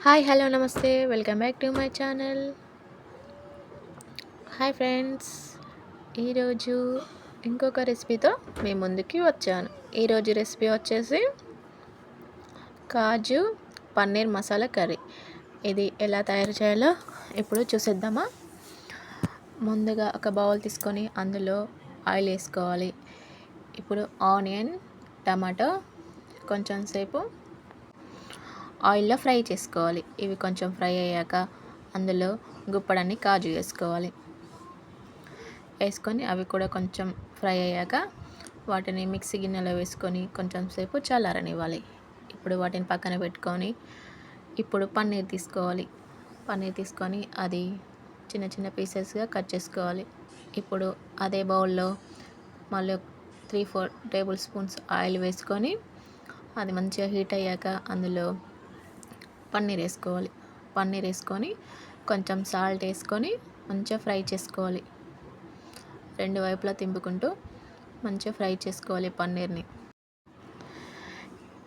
Hi hello నమస్తే welcome back to my channel. Hi friends, ఈరోజు ఇంకొక రెసిపీతో మీ ముందుకి వచ్చాను. ఈరోజు రెసిపీ వచ్చేసి కాజు పన్నీర్ మసాలా కర్రీ. ఇది ఎలా తయారు చేయాలో ఇప్పుడు చూసేద్దామా. ముందుగా ఒక బౌల్ తీసుకొని అందులో ఆయిల్ వేసుకోవాలి. ఇప్పుడు ఆనియన్, టమాటో కొంచెం సేపు ఆయిల్లో ఫ్రై చేసుకోవాలి. ఇవి కొంచెం ఫ్రై అయ్యాక అందులో గుప్పడన్ని కాజు వేసుకొని అవి కూడా కొంచెం ఫ్రై అయ్యాక వాటిని మిక్సీ గిన్నెలో వేసుకొని కొంచెం సేపు చల్లారనివ్వాలి. ఇప్పుడు వాటిని పక్కన పెట్టుకొని ఇప్పుడు పన్నీర్ తీసుకొని అది చిన్న చిన్న పీసెస్గా కట్ చేసుకోవాలి. ఇప్పుడు అదే బౌల్లో మళ్ళీ 3-4 టేబుల్ స్పూన్స్ ఆయిల్ వేసుకొని అది మంచిగా హీట్ అయ్యాక అందులో పన్నీర్ వేసుకొని కొంచెం సాల్ట్ వేసుకొని మంచిగా ఫ్రై చేసుకోవాలి. రెండు వైపులా తింపుకుంటూ మంచిగా ఫ్రై చేసుకోవాలి పన్నీర్ని.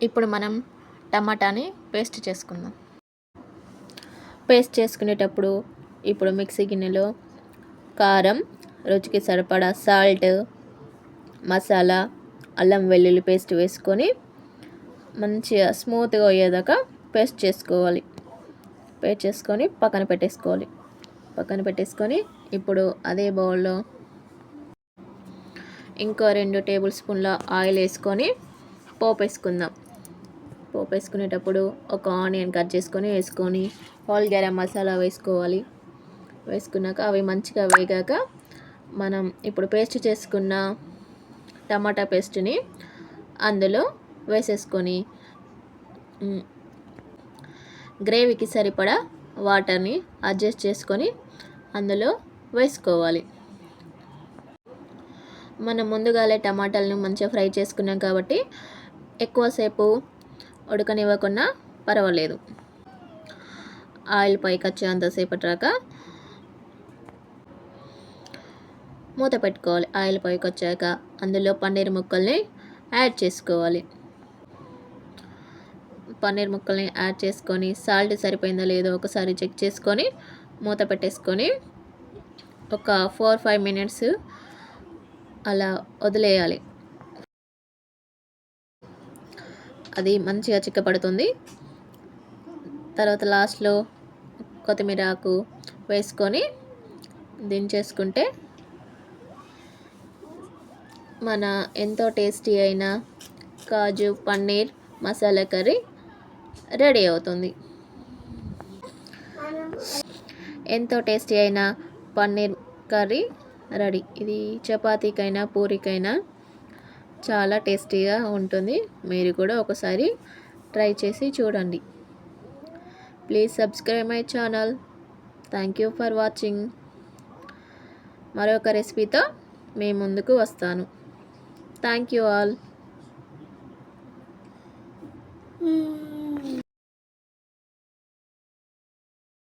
ఇప్పుడు మనం టమాటాని పేస్ట్ చేసుకుందాం. పేస్ట్ చేసుకునేటప్పుడు ఇప్పుడు మిక్సీ గిన్నెలో కారం, రుచికి సరిపడా సాల్ట్, మసాలా, అల్లం వెల్లుల్లి పేస్ట్ వేసుకొని మంచిగా స్మూత్గా అయ్యేదాకా పేస్ట్ చేసుకొని పక్కన పెట్టేసుకొని ఇప్పుడు అదే బౌల్లో ఇంకో 2 టేబుల్ స్పూన్ల ఆయిల్ వేసుకొని పోపు వేసుకునేటప్పుడు ఒక ఆనియన్ కట్ చేసుకొని వేసుకొని హోల్ గరం మసాలా వేసుకున్నాక అవి మంచిగా వేగాక మనం ఇప్పుడు పేస్ట్ చేసుకున్న టమాటా పేస్ట్ని అందులో వేసేసుకొని గ్రేవీకి సరిపడా వాటర్ని అడ్జస్ట్ చేసుకొని అందులో వేసుకోవాలి. మనం ముందుగానే టమాటాలను మంచిగా ఫ్రై చేసుకున్నాం కాబట్టి ఎక్కువసేపు ఉడకనివ్వకుండా పర్వాలేదు. ఆయిల్ పైకి వచ్చేంతసేపటి దాకా మూత పెట్టుకోవాలి. ఆయిల్ పైకి వచ్చాక అందులో పన్నీర్ ముక్కల్ని యాడ్ చేసుకొని సాల్ట్ సరిపోయిందో లేదో ఒకసారి చెక్ చేసుకొని మూత పెట్టేసుకొని ఒక 4-5 మినిట్స్ అలా వదిలేయాలి. అది మంచిగా చిక్కపడుతుంది. తర్వాత లాస్ట్లో కొత్తిమీర ఆకు వేసుకొని దించేసుకుంటే మన ఎంతో టేస్టీ అయిన కాజు పన్నీర్ మసాలా కర్రీ రెడీ అవుతుంది. ఎంతో టేస్టీ అయిన పన్నీర్ కర్రీ రెడీ. ఇది చపాతీకైనా పూరికైనా చాలా టేస్టీగా ఉంటుంది. మీరు కూడా ఒకసారి ట్రై చేసి చూడండి. Please subscribe my channel. Thank you for watching. మరొక రెసిపీతో మీ ముందుకు వస్తాను. Thank you all.